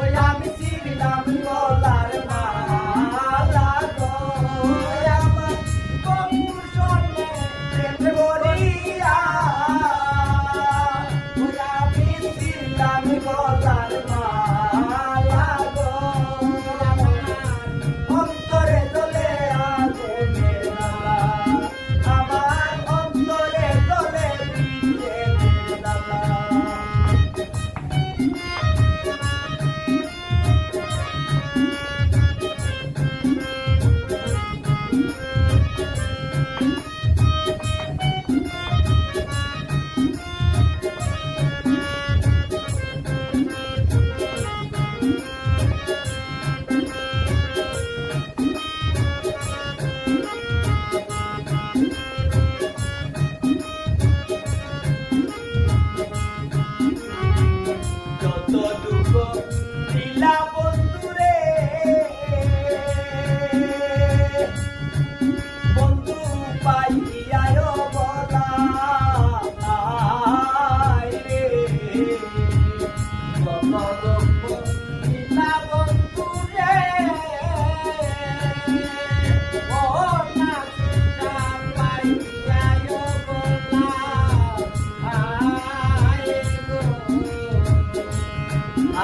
ওই আমি ছিলাম গলার মালা গো আমার বন্ধু সঙ্গে প্রেম করিয়া ওই আমি ছিলাম গলার মালা গো অন্তরে জ্বলে আগুনের জ্বালা আমার অন্তরে জ্বলে বিদ্যুতের জ্বালা যত দুঃখ দিলা বন্ধুরে বন্ধু পাইয়ায় বলা রে যত দুঃখ দিলা বন্ধুরে ও না পাইয়ায় বলা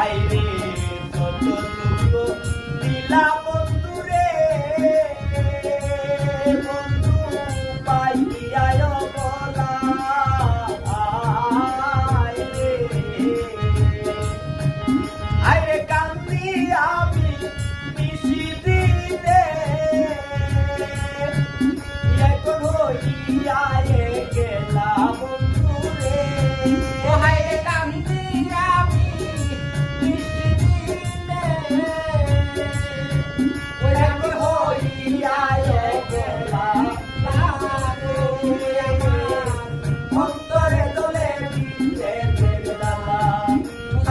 আইরে যত দুঃখ দিলা বন্ধুরে বন্ধু পাইয়ায় বলা আইরে আইরে কান্দি আমি নিশি দিনে এখন হইয়া গেলা বন্ধুরে ও হাইরে কান্দি আমি অন্তরে দলে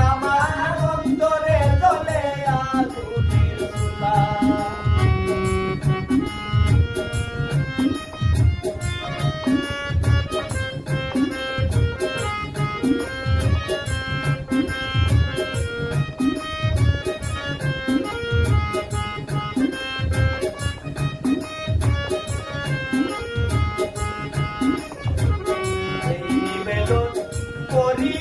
আমার অন্তরে দলে আগুনের চুলা করি